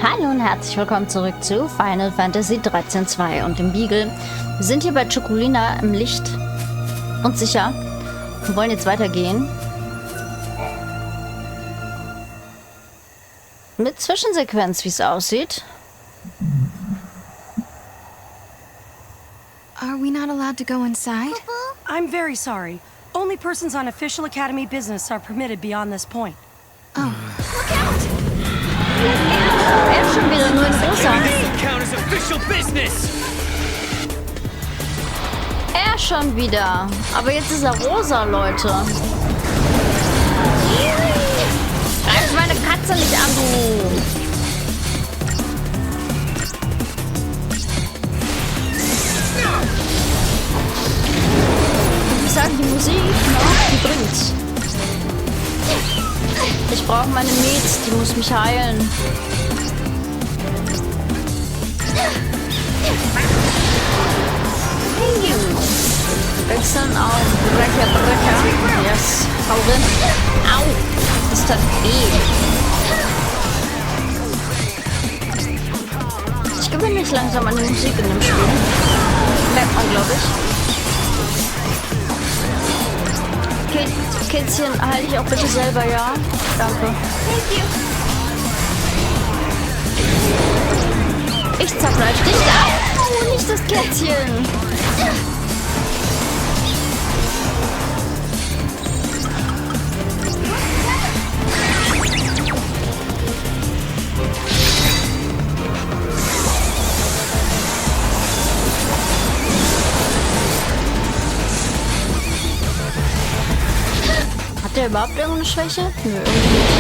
Hallo und herzlich willkommen zurück zu Final Fantasy XIII-2 und dem Beagle. Wir sind hier bei Chocolina im Licht und sicher und wollen jetzt weitergehen. Mit Zwischensequenz, wie es aussieht. Are we not allowed to go inside? I'm very sorry. Only persons on official academy business are permitted beyond this point. Oh. Look out! Er ist schon wieder nur ein großer. Er schon wieder. Aber jetzt ist er rosa, Leute. Greif meine Katze nicht an, du. Ich sagen, die Musik, die bringt's. Ich brauche meine Nichts, die muss mich heilen. Wechseln auf. Brecher. Yes. Hau rein. Au. Das tat weh. Ich gewöhne mich langsam an die Musik in dem Spiel. Merkt man, glaube ich. Kätzchen, halte ich auch bitte selber, ja? Danke. Ich zerfleisch dich da. Oh, nicht das Kätzchen. Hat der überhaupt irgendeine Schwäche? Nö, irgendwie nicht.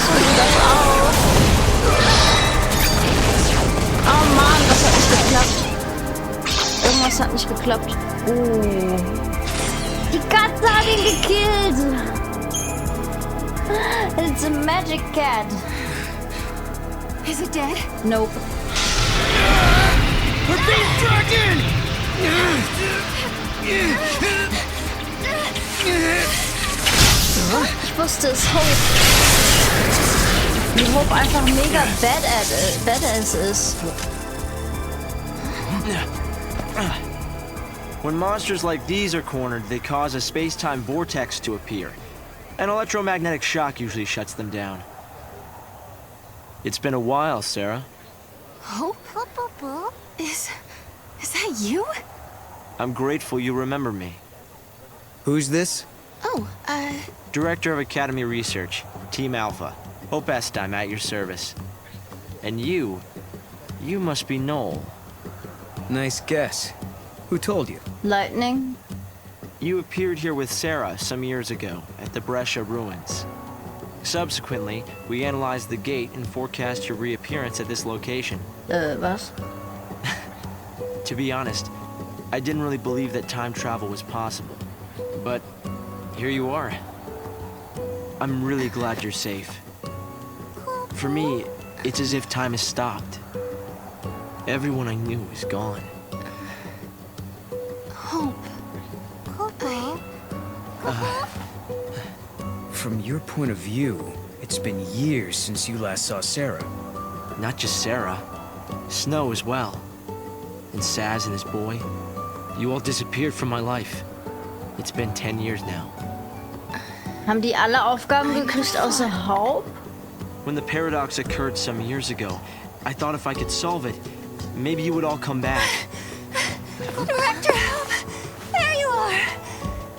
So sieht das aus. Oh Mann, das hat nicht geklappt. Irgendwas hat nicht geklappt. Oh. Die Katze hat ihn gekillt. It's a magic cat. Is it dead? Nope. We're being dragged in! Ich wusste es, Hope. Wie Hope einfach mega badass ist. When monsters like these are cornered, they cause a space-time vortex to appear. An electromagnetic shock usually shuts them down. It's been a while, Serah. Hope? Is that you? I'm grateful you remember me. Who's this? Oh, Director of Academy Research, Team Alpha. Hope I'm at your service. And you must be Noel. Nice guess. Who told you? Lightning. You appeared here with Serah some years ago at the Brescia ruins. Subsequently, we analyzed the gate and forecast your reappearance at this location. Was? To be honest, I didn't really believe that time travel was possible. But here you are. I'm really glad you're safe. For me, it's as if time has stopped. Everyone I knew is gone. Hope. From your point of view, it's been years since you last saw Serah. Not just Serah, Snow as well. And Saz and his boy. You all disappeared from my life. It's been 10 years now. Haben die alle Aufgaben gekriegt außer Hope? When the paradox occurred some years ago, I thought if I could solve it, maybe you would all come back. Director Hope! There you are!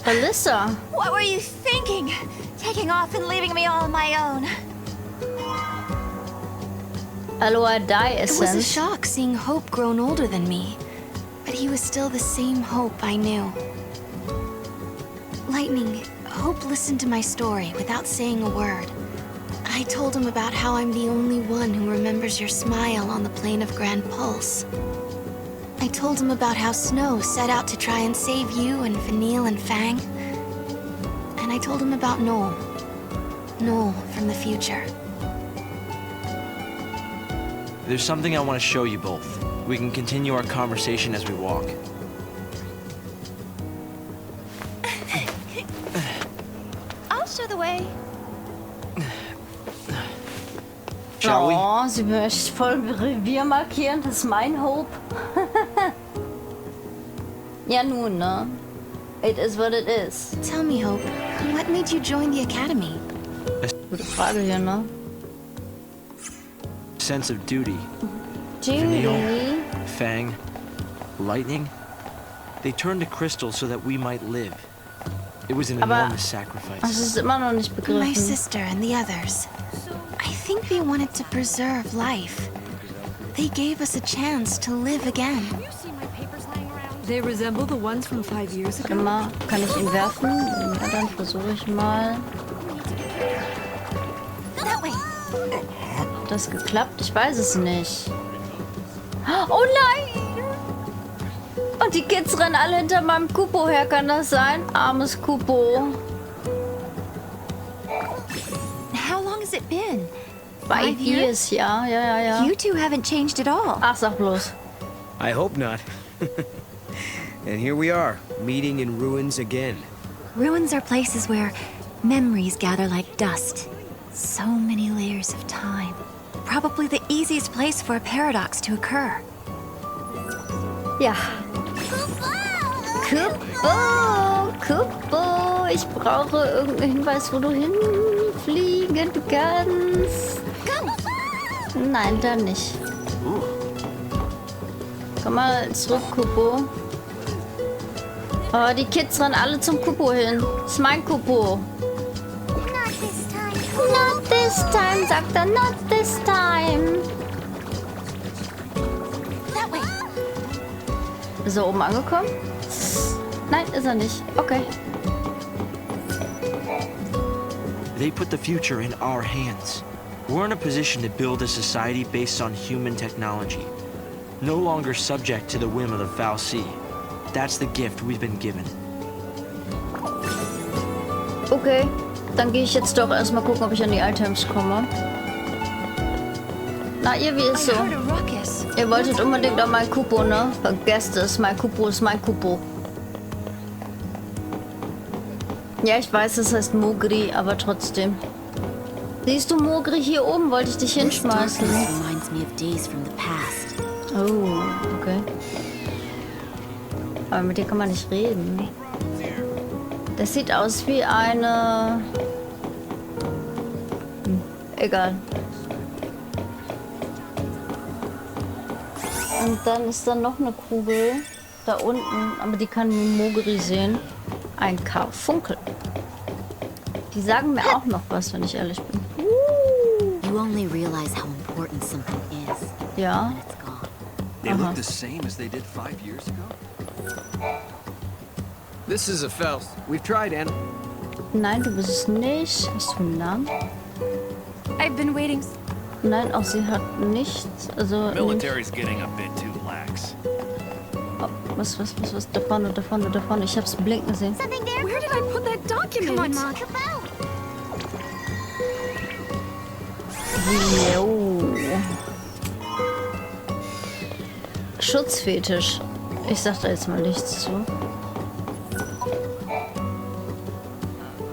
Alyssa. What were you thinking? Taking off and leaving me all on my own. Aloe Dye It was a Essence. shock seeing Hope grown older than me. But he was still the same Hope I knew. Lightning, Hope listened to my story without saying a word. I told him about how I'm the only one who remembers your smile on the plane of Grand Pulse. I told him about how Snow set out to try and save you and Vanille and Fang. And I told him about Noel. Noel from the future. There's something I want to show you both. We can continue our conversation as we walk. I'll show the way. Shall we? Oh, sie möchte voll Revier markieren. Das ist mein Hope. Ja nun, ne? It is what it is. Tell me, Hope, what made you join the academy? Gute Frage hier, ne? Sense of duty. Judy. Fang, lightning, they turned to crystal so that we might live. It was an Aber enormous das sacrifice. ist immer noch nicht My begriffen. sister and the others. I think they wanted to preserve life. They gave us a chance to live again. They resemble the ones from 5 years Warte ago. mal, kann ich ihn werfen? Ja, dann versuche ich mal. That way. Hat das geklappt? Ich weiß es nicht. Oh nein! Und die Kids rennen alle hinter meinem Kupo her, kann das sein? Armes Kupo. How long has it been? 5 years, ja, ja. You two haven't changed at all. Ach, sag bloß. I hope not. And here we are, meeting in ruins again. Ruins are places where memories gather like dust. So many layers of time. Probably the easiest place for a paradox to occur. Ja. Kupo. Ich brauche irgendeinen Hinweis, wo du hinfliegen kannst. Nein, da nicht. Komm mal zurück, Kupo. Oh, die Kids rennen alle zum Kupo hin. Das ist mein Kupo. Not this time, sagt er. Not this time. That way. Ist er oben angekommen? Nein, ist er nicht. Okay. They put the future in our hands. We're in a position to build a society based on human technology, no longer subject to the whim of the foul sea. That's the gift we've been given. Okay. Dann gehe ich jetzt doch erstmal gucken, ob ich an die Items komme. Na, ihr, wie ist so? I heard a ruckus. Ihr wolltet unbedingt auch mein Kupo, ne? Vergesst es. Mein Kupo ist mein Kupo. Ja, ich weiß, es heißt Mogri, aber trotzdem. Siehst du, Mogri, hier oben wollte ich dich hinschmeißen. Reminds me of days from the past. Oh, okay. Aber mit dir kann man nicht reden. Das sieht aus wie eine... egal. Und dann ist da noch eine Kugel da unten, aber die kann nur Mogri sehen. Ein Karfunkel. Die sagen mir auch noch was, wenn ich ehrlich bin. You only realize how important something is Ja. when it's gone. They look the same as they did 5 years ago? This is a Faust. We've tried Nein, du bist es nicht. Hast du einen Namen? I've been waiting. Nein, auch sie hat nichts. Also. Nicht. Military's getting a bit too lax. Oh, was? Da vorne. Ich hab's blinken gesehen. Something there? Where did I put that document? Come on, Mog. Jo. Schutzfetisch. Ich sag da jetzt mal nichts zu.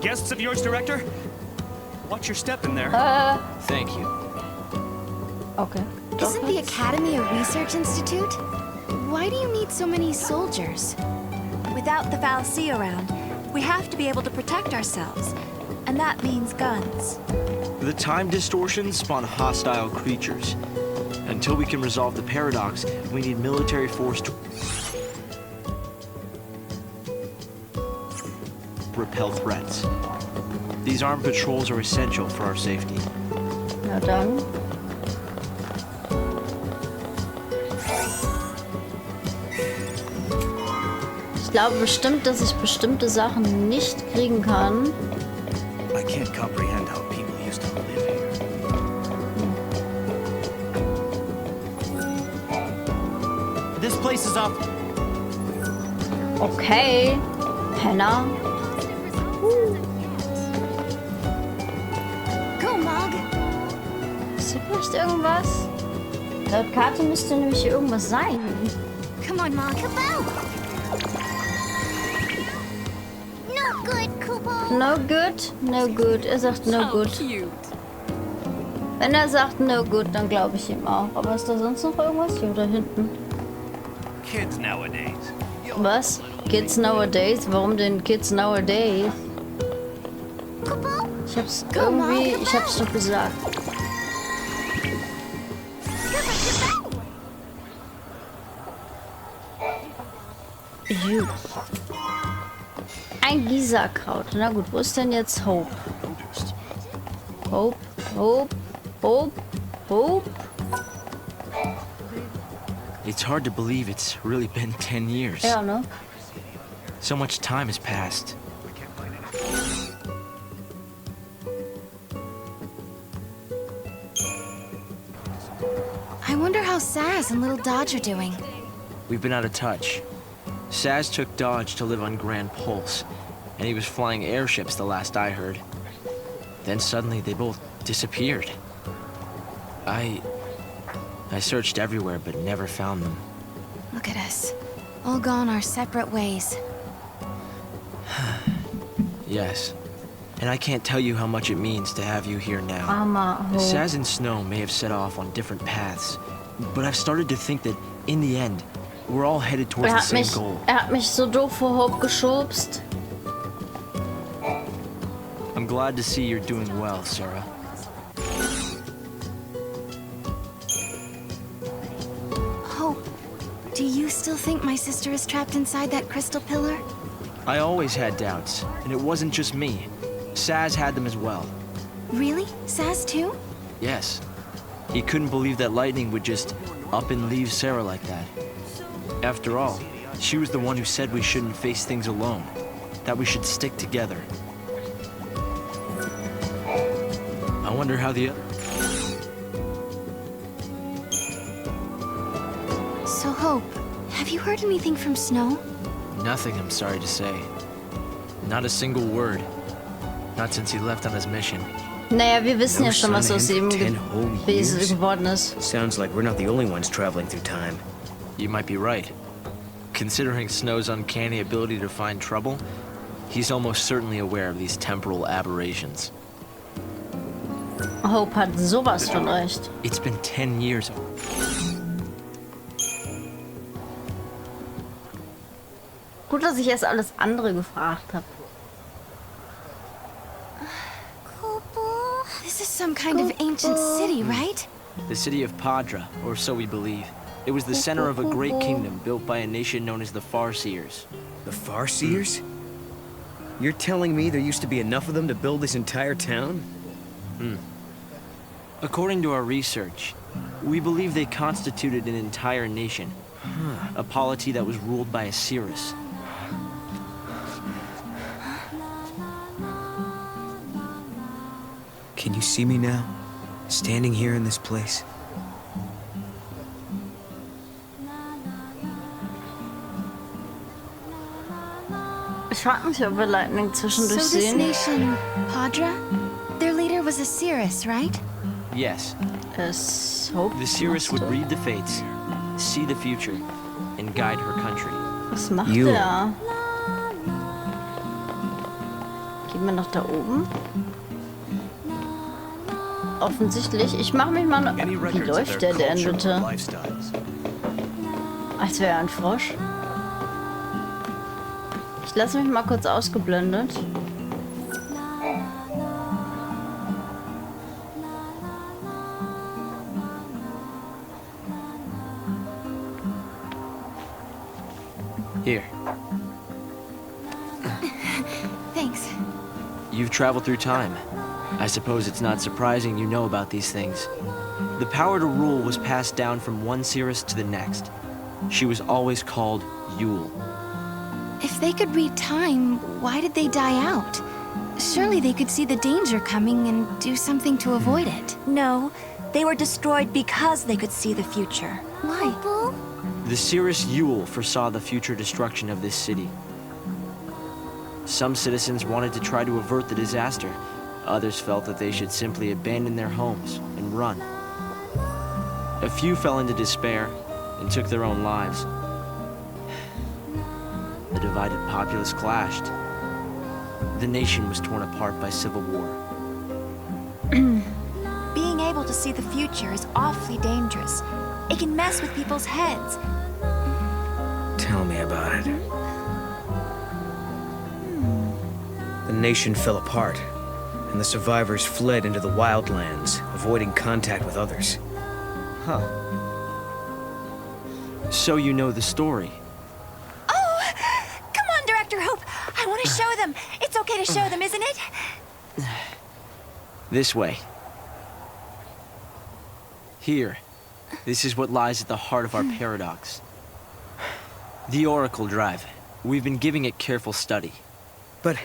Guests of yours, Director? Watch your step in there. Thank you. Okay. Isn't the Academy a research institute? Why do you need so many soldiers? Without the fallacy around, we have to be able to protect ourselves. And that means guns. The time distortions spawn hostile creatures. Until we can resolve the paradox, we need military force to repel threats. These armed patrols are essential for our safety. Na dann. Ich glaube bestimmt, dass ich bestimmte Sachen nicht kriegen kann. I can't comprehend how people used to live here. This place is up. Okay. Penner. Go, Mog. Ist hier vielleicht irgendwas? Laut Karte müsste nämlich hier irgendwas sein. Come on, Mom. Kupo! No good, Kupo. No good? No good. Er sagt no good. Wenn er sagt no good, dann glaube ich ihm auch. Aber ist da sonst noch irgendwas? Hier da hinten. Kids nowadays. Was? Kids nowadays? Warum denn Kids nowadays? Ich hab's irgendwie... Ich hab's doch gesagt. Gut. Ein Gießerkraut. Na gut, wo ist denn jetzt Hope? Hope, Hope, Hope, Hope. It's hard to believe it's really been 10 years. Ja, ne? So much time has passed. I wonder how Saz and little Dodge are doing. We've been out of touch. Saz took Dodge to live on Grand Pulse, and he was flying airships the last I heard. Then suddenly they both disappeared. I searched everywhere but never found them. Look at us. All gone our separate ways. Yes. And I can't tell you how much it means to have you here now. Armer Hope. Saz and Snow may have set off on different paths, but I've started to think that, in the end, we're all headed towards the same goal. hat mich so doof vor Hope geschubst. I'm glad to see you're doing well, Serah. Hope, do you still think my sister is trapped inside that crystal pillar? I always had doubts, and it wasn't just me. Saz had them as well. Really? Saz too? Yes. He couldn't believe that lightning would just up and leave Serah like that. After all, she was the one who said we shouldn't face things alone, that we should stick together. I wonder how the other... So, Hope, have you heard anything from Snow? Nothing, I'm sorry to say. Not a single word. Not since he left on his mission. Naja, wir wissen ja schon, No was sun aus in ihm 10 whole years? geworden ist. Sounds like we're not the only ones traveling through time. You might be right. Considering Snow's uncanny ability to find trouble, he's almost certainly aware of these temporal aberrations. Hope hat sowas von recht. It's been 10 years. Gut, dass ich erst alles andere gefragt habe. This is some kind of ancient city, right? The city of Padra, or so we believe. It was the center of a great kingdom built by a nation known as the Farseers. The Farseers? You're telling me there used to be enough of them to build this entire town? According to our research, we believe they constituted an entire nation. A polity that was ruled by a Cirrus. Can you see me now? Standing here in this place? Ich frage mich, ob wir Lightning So zwischendurch this sehen. nation, Padra? Their leader was a Cirrus, right? Yes, Es Hope. the Cirrus would read the fates, see the future, and guide her country. Was macht You. er? Gehen wir nach da oben? Offensichtlich. Ich mache mich mal... Any Wie records of läuft their der denn culture or bitte? lifestyles? Als wäre er ein Frosch. Ich lasse mich mal kurz ausgeblendet. Here, Thanks. you've traveled through time. I suppose it's not surprising you know about these things. The power to rule was passed down from one Cirrus to the next. She was always called Yule. If they could read time, why did they die out? Surely they could see the danger coming and do something to avoid it. No, they were destroyed because they could see the future. Why? The Cirrus Yule foresaw the future destruction of this city. Some citizens wanted to try to avert the disaster. Others felt that they should simply abandon their homes and run. A few fell into despair and took their own lives. The divided populace clashed. The nation was torn apart by civil war. Being able to see the future is awfully dangerous. It can mess with people's heads. Tell me about it. The nation fell apart, and the survivors fled into the wildlands, avoiding contact with others. Huh. So you know the story. Oh! Come on, Director Hope! I want to show them! It's okay to show them, isn't it? This way. Here. This is what lies at the heart of our paradox. The Oracle Drive. We've been giving it careful study. But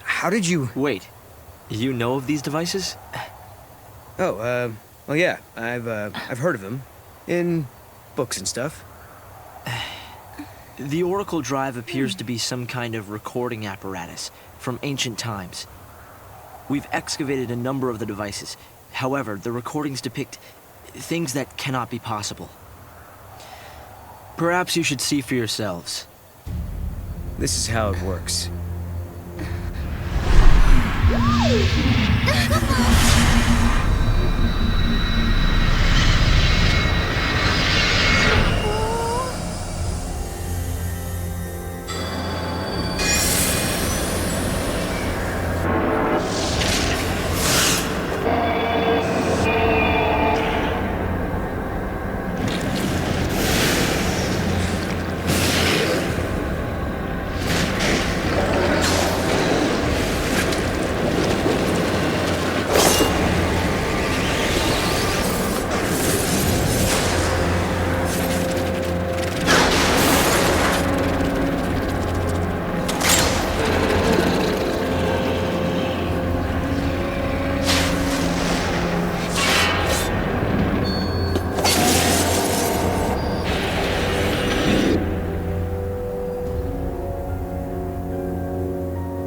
how did you... Wait. You know of these devices? Oh, well, yeah. I've heard of them. In books and stuff. The Oracle Drive appears to be some kind of recording apparatus from ancient times. We've excavated a number of the devices. However, the recordings depict things that cannot be possible. Perhaps you should see for yourselves. This is how it works.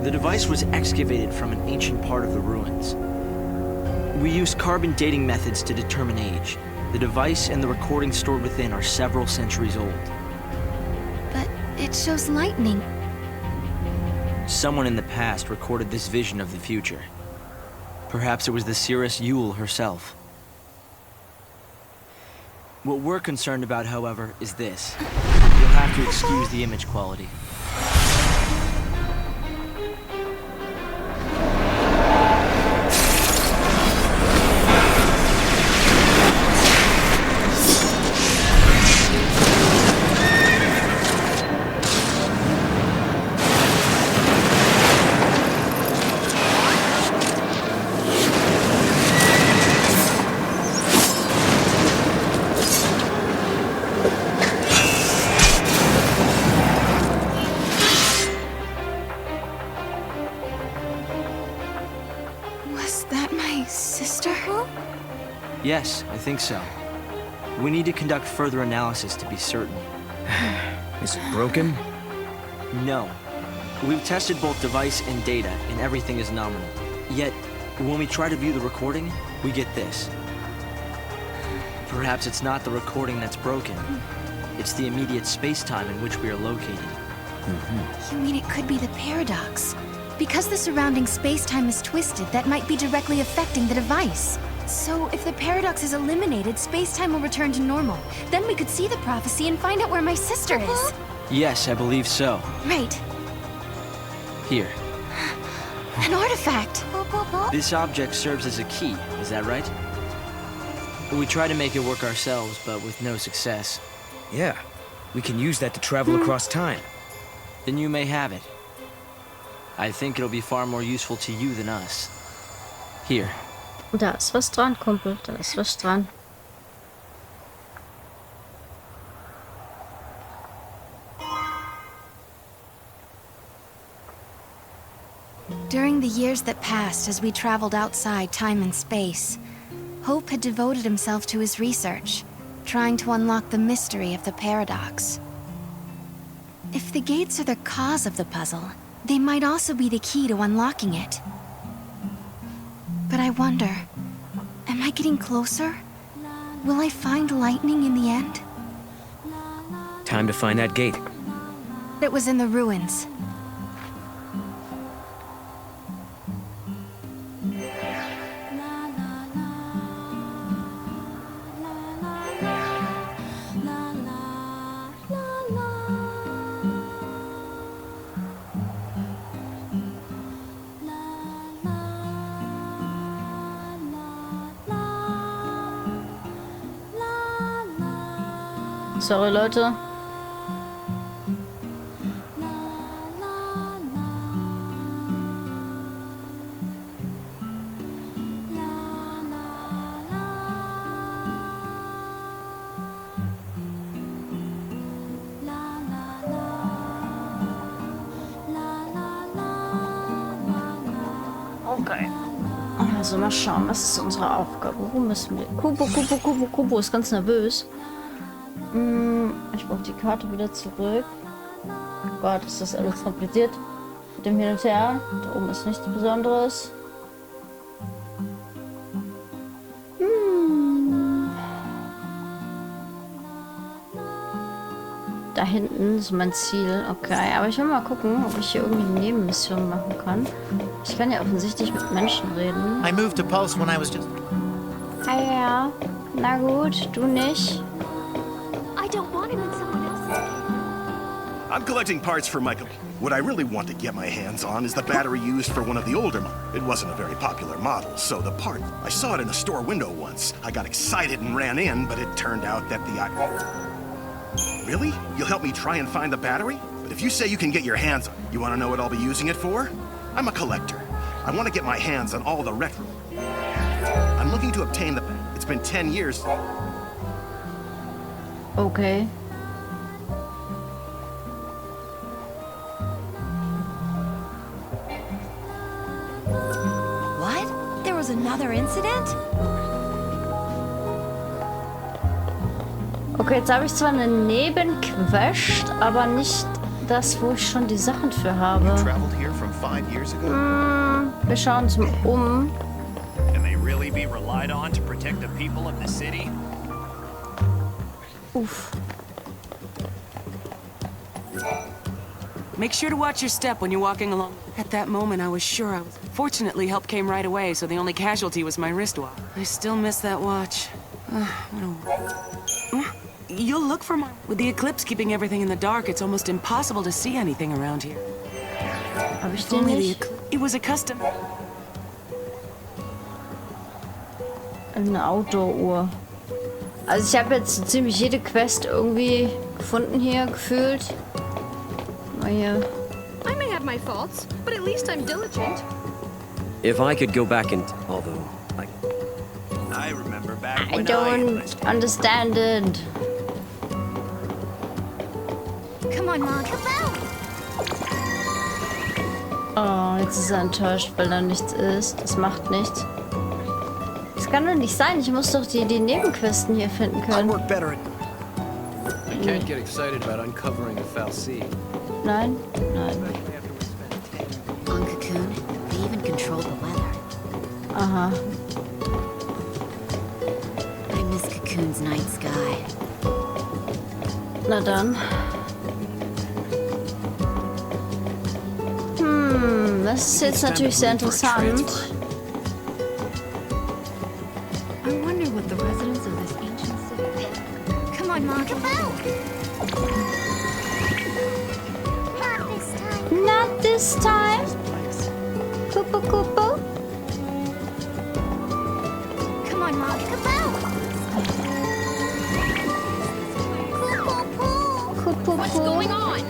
The device was excavated from an ancient part of the ruins. We used carbon dating methods to determine age. The device and the recording stored within are several centuries old. But it shows lightning. Someone in the past recorded this vision of the future. Perhaps it was the seeress Yule herself. What we're concerned about, however, is this. You'll have to excuse the image quality. Yes, I think so. We need to conduct further analysis to be certain. Is it broken? No. We've tested both device and data, and everything is nominal. Yet, when we try to view the recording, we get this. Perhaps it's not the recording that's broken. It's the immediate space-time in which we are located. You mean it could be the paradox? Because the surrounding space-time is twisted, that might be directly affecting the device. So, if the paradox is eliminated, space-time will return to normal. Then we could see the prophecy and find out where my sister is. Yes, I believe so. Right. Here. An artifact. This object serves as a key, is that right? We try to make it work ourselves, but with no success. Yeah. We can use that to travel across time. Then you may have it. I think it'll be far more useful to you than us. Here. Da ist was dran, Kumpel. Da ist was dran. During the years that passed as we traveled outside time and space, Hope had devoted himself to his research, trying to unlock the mystery of the paradox. If the gates are the cause of the puzzle, they might also be the key to unlocking it. But I wonder, am I getting closer? Will I find lightning in the end? Time to find that gate. It was in the ruins. Sorry, Leute. Okay. Also mal schauen, was ist unsere Aufgabe? Wo müssen wir? Kubo ist ganz nervös. Ich brauche die Karte wieder zurück. Oh Gott, ist das alles kompliziert. Mit dem Hin und Her. Da oben ist nichts Besonderes. Da hinten ist mein Ziel. Okay, aber ich will mal gucken, ob ich hier irgendwie eine Nebenmission machen kann. Ich kann ja offensichtlich mit Menschen reden. I moved to Pulse when I was just... Ah ja, na gut, du nicht. I don't want him in someone else's. I'm collecting parts for Michael. What I really want to get my hands on is the battery used for one of the older models. It wasn't a very popular model, so the part... I saw it in a store window once. I got excited and ran in, but it turned out that the... Really? You'll help me try and find the battery? But if you say you can get your hands on it, you want to know what I'll be using it for? I'm a collector. I want to get my hands on all the retro. I'm looking to obtain the... It's been 10 years... Okay. What? There was another incident? Okay, jetzt habe ich zwar eine Nebenquest, aber nicht das, wo ich schon die Sachen für habe. Wir schauen uns mal um. Can they really be relied on to protect the people of the city? Uff. Make sure to watch your step when you're walking along. At that moment, I was sure I was... Fortunately, help came right away, so the only casualty was my wristwatch. I still miss that watch. You'll look for mine. With the eclipse keeping everything in the dark, it's almost impossible to see anything around here. Hab ich den nicht? It was a custom... Eine Outdoor-Uhr. Also ich habe jetzt so ziemlich jede Quest irgendwie gefunden hier, gefühlt. Mal hier. I may have my faults, but at least I'm diligent. If I could go back and... Although, I remember back I when don't understand it. Come on, Mom. Oh, jetzt ist er enttäuscht, weil da nichts ist. Das macht nichts. Das kann doch nicht sein. Ich muss doch die Nebenquesten hier finden können. You can't get excited about uncovering a fal'Cie. Nein? Nein. On Cocoon, they even control the weather. Aha. I miss Cocoon's night sky. Na dann. Das ist jetzt natürlich sehr interessant. I wonder what the residents of this ancient city... Come on, Mom. Not this time. Kupu kupu. Come on, Mom. Kupu What's going on?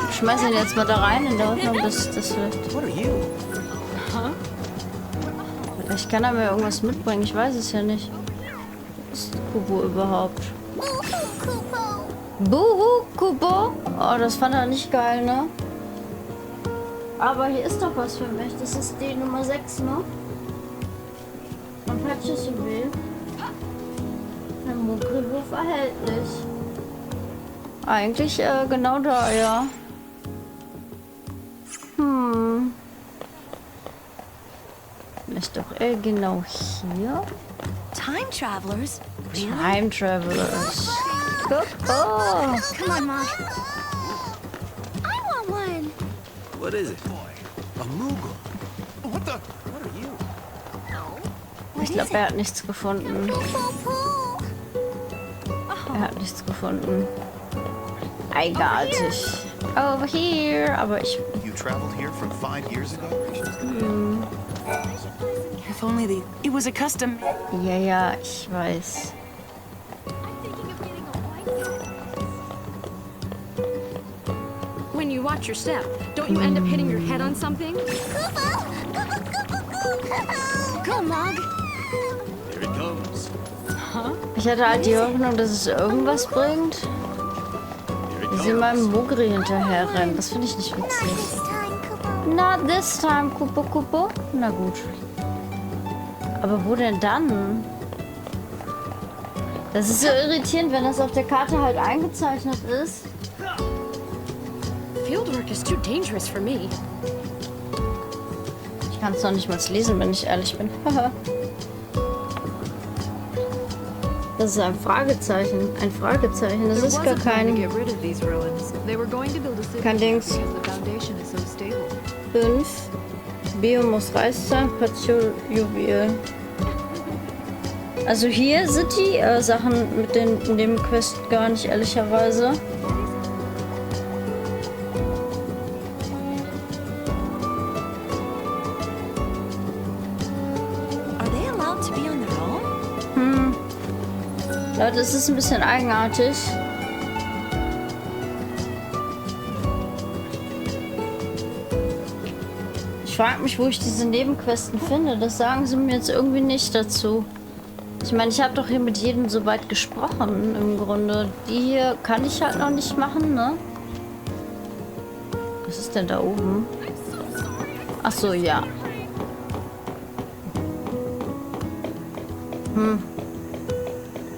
Ich schmeiß ihn jetzt mal da rein in der Hoffnung, dass das wird. What are you? Vielleicht kann er mir irgendwas mitbringen, ich weiß es ja nicht. Was ist Kubo überhaupt? Buhu, Kubo? Oh, das fand er nicht geil, ne? Aber hier ist doch was für mich. Das ist die Nummer 6, ne? Und Patches und weh. Ein Munkriwurf erhältlich. Eigentlich genau da, ja. Vielleicht doch genau hier. Time travelers? Time Travelers. Oh. Come on, Mom. I want one. What is it? A Moogle. What the? What are you? Ich glaube, er hat nichts gefunden. Er hat nichts gefunden. Eigenartig. Over here. Aber ich... You traveled here from 5 years ago? If only it was a custom. Ja, ich weiß. When you watch your step, don't you end up hitting your head on something? Go, Mog. Here it comes. Ich hatte halt die Hoffnung, dass es irgendwas bringt. Wie sie meinem Mogri hinterher rennen. Das finde ich nicht witzig. Not this time, Kupo Kupo. Na gut. Aber wo denn dann? Das ist so irritierend, wenn das auf der Karte halt eingezeichnet ist. Fieldwork is too dangerous for me. Ich kann es noch nicht mal lesen, wenn ich ehrlich bin. Das ist ein Fragezeichen. Ein Fragezeichen. Das ist gar kein... Kein Dings. 5. Bio muss Reis sein. Patio Juwel. Also hier sind die Sachen mit den Nebenquest gar nicht, ehrlicherweise. Leute, es ist ein bisschen eigenartig. Ich frage mich, wo ich diese Nebenquesten finde. Das sagen sie mir jetzt irgendwie nicht dazu. Ich meine, ich habe doch hier mit jedem so weit gesprochen, im Grunde. Die hier kann ich halt noch nicht machen, ne? Was ist denn da oben? Ach so, ja.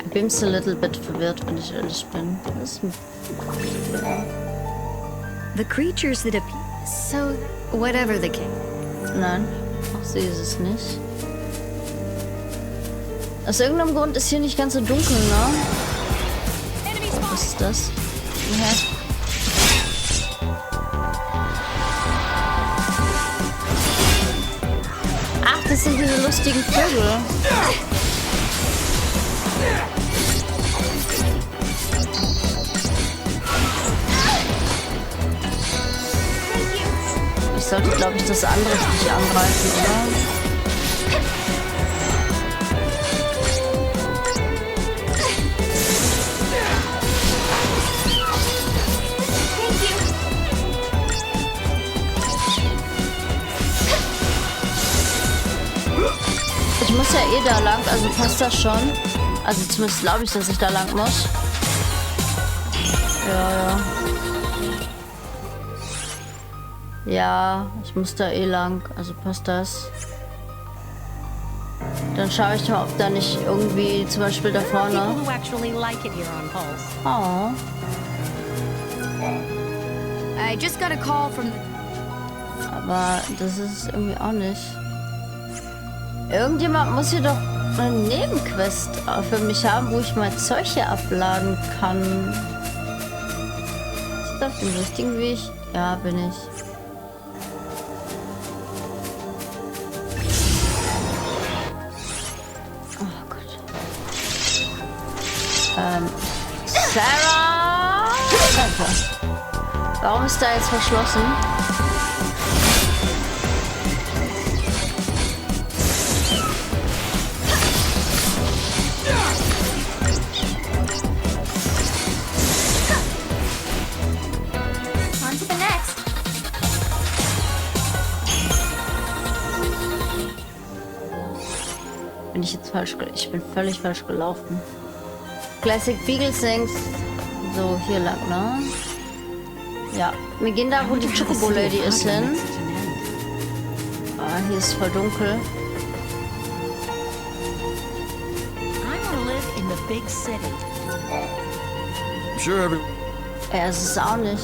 Ich bin a little bit verwirrt, wenn ich ehrlich bin. Das ist The creatures that appear. So, whatever the case. Nein, auch sie ist es nicht. Aus irgendeinem Grund ist hier nicht ganz so dunkel, ne? Was ist das? Ja. Ach, das sind diese lustigen Vögel. Ich sollte, glaube ich, das andere nicht angreifen, oder? Ich muss ja eh da lang, also passt das schon. Also zumindest glaube ich, dass ich da lang muss. Ja. Ja, ich muss da eh lang, also passt das. Dann schaue ich mal, ob da nicht irgendwie zum Beispiel da vorne. Oh. I just got a call from... Aber das ist es irgendwie auch nicht. Irgendjemand muss hier doch eine Nebenquest für mich haben, wo ich mein Zeug hier abladen kann. Ist das auf dem richtigen Weg? Ja, bin ich. Oh Gott. Sarah! Warum ist da jetzt verschlossen? Bin ich jetzt falsch? Ich bin völlig falsch gelaufen. Classic Beagle Sings. So, hier lang, ne? Ja. Wir gehen da, wo die Chocobo Lady ist, hin. Ah, hier ist voll dunkel. Ja, es ist auch nicht.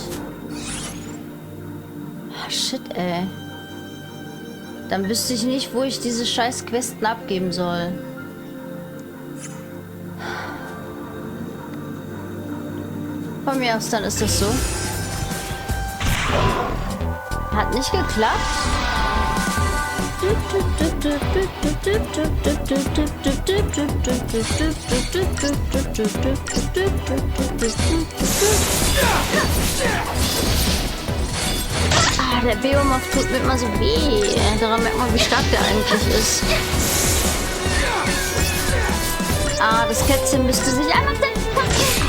Ah, shit, ey. Dann wüsste ich nicht, wo ich diese scheiß Questen abgeben soll. Von mir aus, dann ist das so. Hat nicht geklappt. Ah, der Beomorph tut mir immer so weh. Daran merkt man, wie stark der eigentlich ist. Ah, das Kätzchen müsste sich einmal setzen.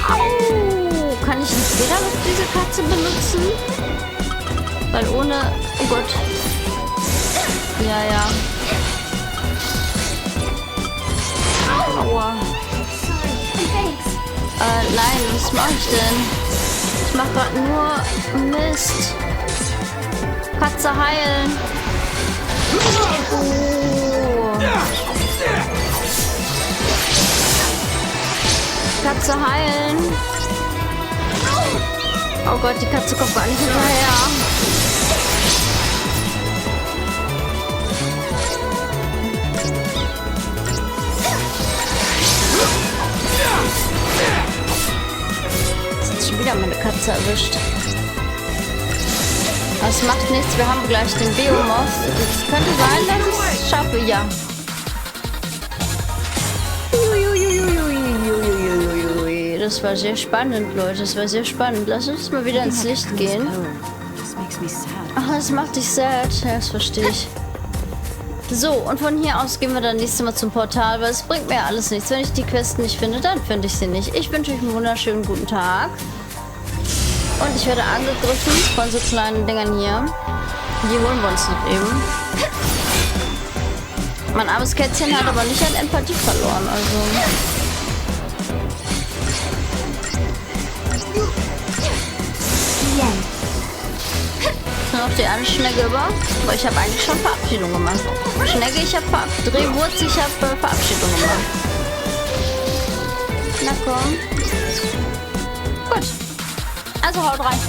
Au! Kann ich nicht wieder noch diese Katze benutzen? Weil ohne... Oh Gott. Ja, ja. Aua. Nein, was mache ich denn? Ich mache gerade nur Mist. Katze heilen. Oh. Katze heilen. Oh Gott, die Katze kommt gar nicht hinterher. Jetzt schon wieder meine Katze erwischt. Das macht nichts, wir haben gleich den Beomorph. Es könnte sein, dass ich es schaffe, ja. Das war sehr spannend, Leute. Das war sehr spannend. Lass uns mal wieder ins Licht gehen. Ach, das macht dich sad. Ja, das verstehe ich. So, und von hier aus gehen wir dann nächstes Mal zum Portal, weil es bringt mir alles nichts. Wenn ich die Quest nicht finde, dann finde ich sie nicht. Ich wünsche euch einen wunderschönen guten Tag. Und ich werde angegriffen von so kleinen Dingern hier. Die holen wir uns noch eben. Mein armes Kätzchen hat aber nicht an Empathie verloren, also... Noch die eine Schnecke über. Aber ich habe eigentlich schon Verabschiedung gemacht. Schnecke, ich habe Drehwurz, ich habe Verabschiedung gemacht. Na komm. Gut. Also haut rein.